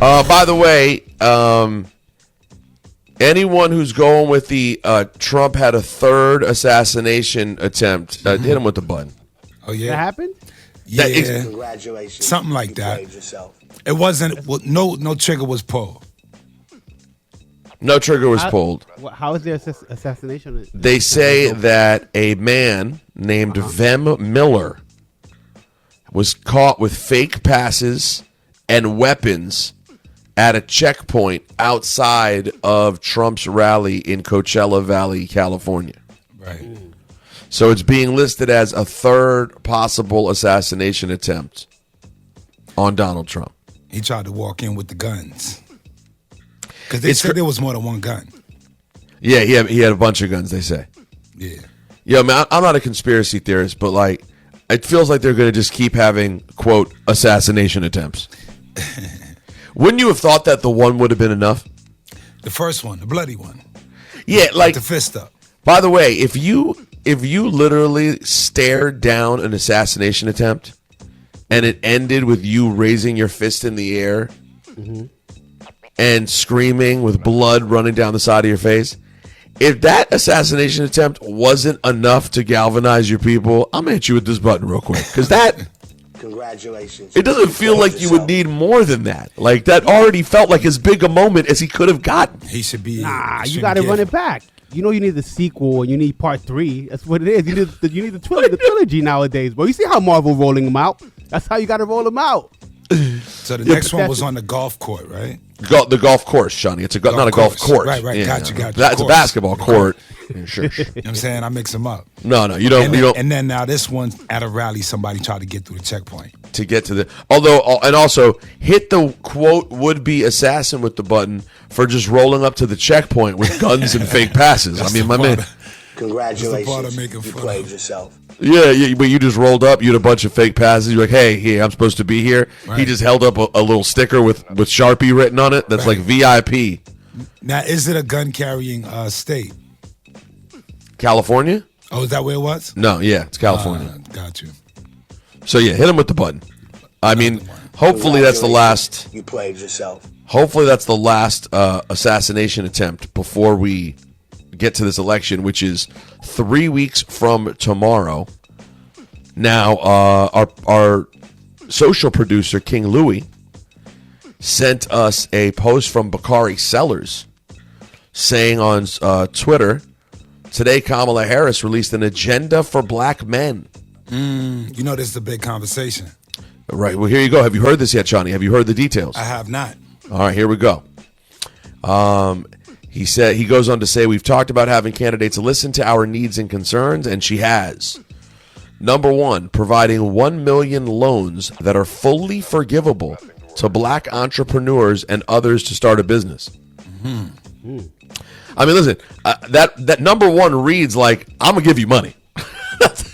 By the way, anyone who's going with the Trump had a third assassination attempt, hit him with the button. Oh yeah, That happened? yeah, Congratulations. something like You that. played yourself. It wasn't. Well, no trigger was pulled. No trigger was pulled. How is there assassination? They say that a man named Vem Miller was caught with fake passes and weapons at a checkpoint outside of Trump's rally in Coachella Valley, California. Right. So it's being listed as a third possible assassination attempt on Donald Trump. He tried to walk in with the guns because they said there was more than one gun. Yeah, he had a bunch of guns, they say. Yeah. Yeah, man, I'm not a conspiracy theorist, but like, it feels like they're going to just keep having, quote, assassination attempts. Wouldn't you have thought that the one would have been enough? The first one, the bloody one. Yeah, like, the fist up. by the way, if you literally stared down an assassination attempt and it ended with you raising your fist in the air and screaming with blood running down the side of your face, if that assassination attempt wasn't enough to galvanize your people, I'm gonna hit you with this button real quick, because that Congratulations. it doesn't feel played like you would yourself. need more than that. Like, that already felt like as big a moment as he could have gotten. He should be. Nah, you shouldn't got to give. run it back. You know you need the sequel and you need part 3. That's what it is. You need the trilogy nowadays, bro. You see how Marvel rolling them out? That's how you got to roll them out. So the next one was on the golf court, right? The golf course, Johnny. It's not a golf course. court. Right, Yeah, got you. That's a Course. basketball court. Yeah, sure. You know what I'm saying? I mix them up. No, you don't. And then now this one at a rally, somebody tried to get through the checkpoint. To get to the and also hit the quote would-be assassin with the button for just rolling up to the checkpoint with guns and fake passes. I mean, my man. Congratulations. That's the part I'm making You fun played of. yourself. Yeah, but you just rolled up. You had a bunch of fake passes. You're like, hey, I'm supposed to be here. Right. He just held up a little sticker with Sharpie written on it. That's Right. like VIP. Now, is it a gun carrying state? California? Oh, is that where it was? No, yeah, it's California. Got you. So yeah, hit him with the button. I mean, hopefully that's the last. You played yourself. Hopefully that's the last assassination attempt before we get to this election, which is 3 weeks from tomorrow. Now, our social producer King Louie sent us a post from Bakari Sellers saying on Twitter, today Kamala Harris released an agenda for black men. You know, this is a big conversation. Right. Well, here you go. Have you heard this yet, Johnny? Have you heard the details? I have not. All right, here we go. He goes on to say, we've talked about having candidates listen to our needs and concerns, and she has. Number one, providing 1 million loans that are fully forgivable to black entrepreneurs and others to start a business. Mm-hmm. I mean, listen, that number one reads like, I'm going to give you money.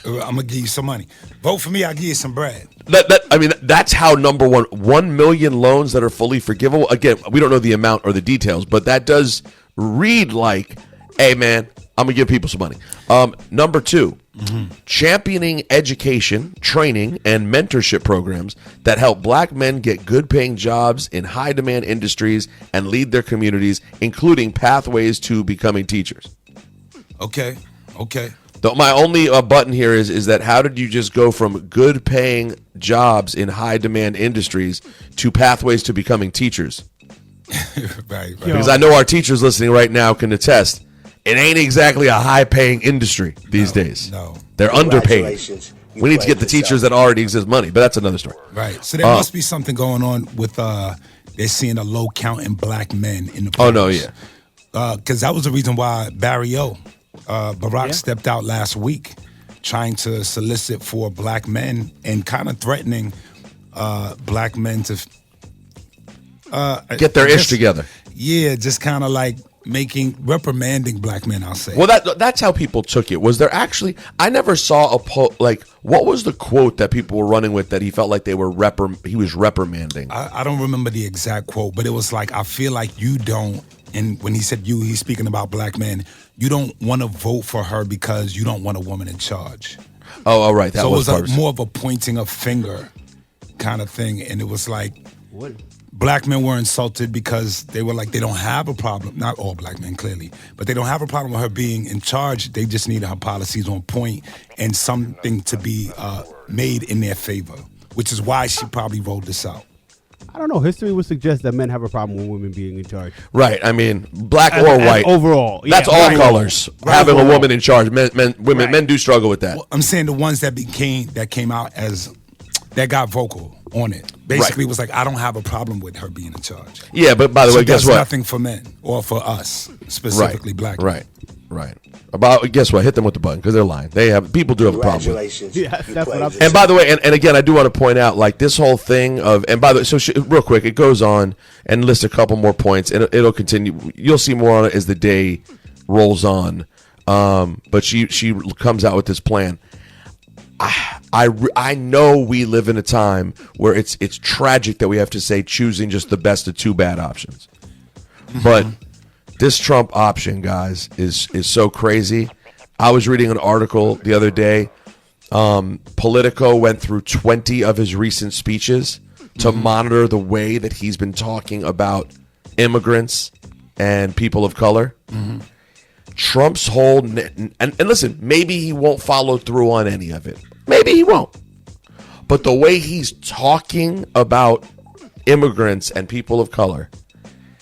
I'm gonna give you some money. Vote for me, I'll give you some bread. That's how number one, 1 million loans that are fully forgivable. Again, we don't know the amount or the details, but that does read like, hey man, I'm gonna give people some money. Number two, championing education, training, and mentorship programs that help black men get good paying jobs in high demand industries and lead their communities, including pathways to becoming teachers. Okay. My only button here is that how did you just go from good paying jobs in high demand industries to pathways to becoming teachers? Right. Because I know our teachers listening right now can attest, it ain't exactly a high paying industry these days. No. They're underpaid. Congratulations. You We need to get the played teachers that already exist money, but that's another story. Right. So there must be something going on with they're seeing a low count in black men in the polls. Oh, no, yeah. Because that was the reason why Barack stepped out last week trying to solicit for black men and kind of threatening black men to Get their ish together. Yeah, just kind of like reprimanding black men, I'll say. Well, that's how people took it. Was there actually? I never saw what was the quote that people were running with that he felt like he was reprimanding? I don't remember the exact quote, but it was like, I feel like you don't, and when he said you, he's speaking about black men, you don't want to vote for her because you don't want a woman in charge. Oh, all right. That so was it was more of a pointing a finger kind of thing, and it was like, What? black men were insulted because they were like, they don't have a problem. Not all black men, clearly, but they don't have a problem with her being in charge. They just need her policies on point and something to be made in their favor, which is why she probably rolled this out. I don't know. History would suggest that men have a problem with women being in charge. Right. I mean, black or white. Overall. That's all colors. Having a woman in charge. Men do struggle with that. Well, I'm saying the ones that came out as that got vocal on it. Basically, it was like, I don't have a problem with her being in charge. Yeah, but by the way, guess does what? Nothing for men or for us, specifically black men. Right. About guess what? Hit them with the button because they're lying. People do have a problem. Congratulations. Yeah, You that's what played I'm yourself. And by the way, and again, I do want to point out, like, this whole thing of, and by the way, so real quick, it goes on and lists a couple more points, and it'll continue. You'll see more on it as the day rolls on. But she comes out with this plan. I know we live in a time where it's tragic that we have to say choosing just the best of two bad options. But this Trump option, guys, is so crazy. I was reading an article the other day. Politico went through 20 of his recent speeches to monitor the way that he's been talking about immigrants and people of color. Trump's whole, and listen, maybe he won't follow through on any of it. Maybe he won't. But the way he's talking about immigrants and people of color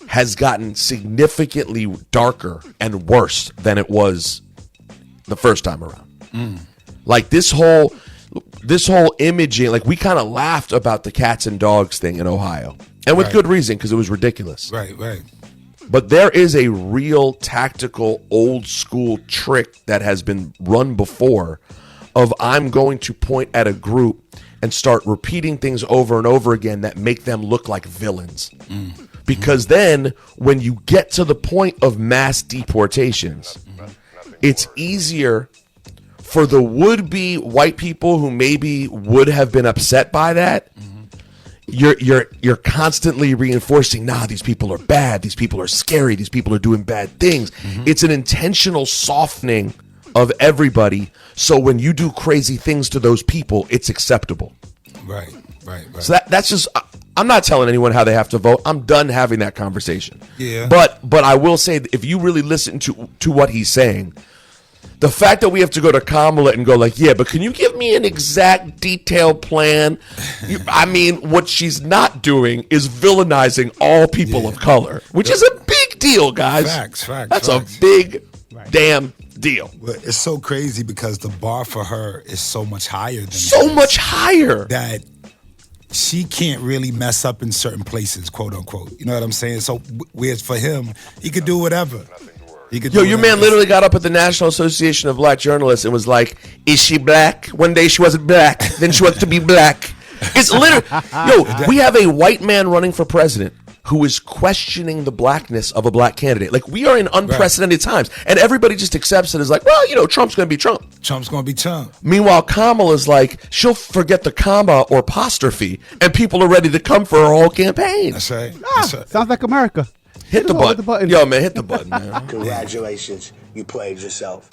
has gotten significantly darker and worse than it was the first time around. Like this whole imaging, like we kind of laughed about the cats and dogs thing in Ohio, and with good reason, because it was ridiculous. Right. But there is a real tactical old school trick that has been run before of I'm going to point at a group and start repeating things over and over again that make them look like villains. Because then when you get to the point of mass deportations, it's easier for the would-be white people who maybe would have been upset by that. You're constantly reinforcing, these people are bad, these people are scary, these people are doing bad things. It's an intentional softening of everybody, so when you do crazy things to those people, it's acceptable. Right. So that's just, I'm not telling anyone how they have to vote. I'm done having that conversation. Yeah. But I will say that if you really listen to what he's saying, the fact that we have to go to Kamala and go like, but can you give me an exact detailed plan? I mean, what she's not doing is villainizing all people of color, which is a big deal, guys. Facts. That's a big damn deal. Well, it's so crazy because the bar for her is so much higher than much higher that she can't really mess up in certain places, quote unquote. You know what I'm saying? So whereas for him, he could do whatever. Your man literally got up at the National Association of Black Journalists and was like, is she black? One day she wasn't black, then she wants to be black. It's literally, we have a white man running for president who is questioning the blackness of a black candidate. Like, we are in unprecedented times, and everybody just accepts it as like, well, Trump's going to be Trump. Trump's going to be Trump. Meanwhile, Kamala's like, she'll forget the comma or apostrophe, and people are ready to come for her whole campaign. That's right. Sounds like America. Hit the button. Yo, man, hit the button, man. Congratulations. You played yourself.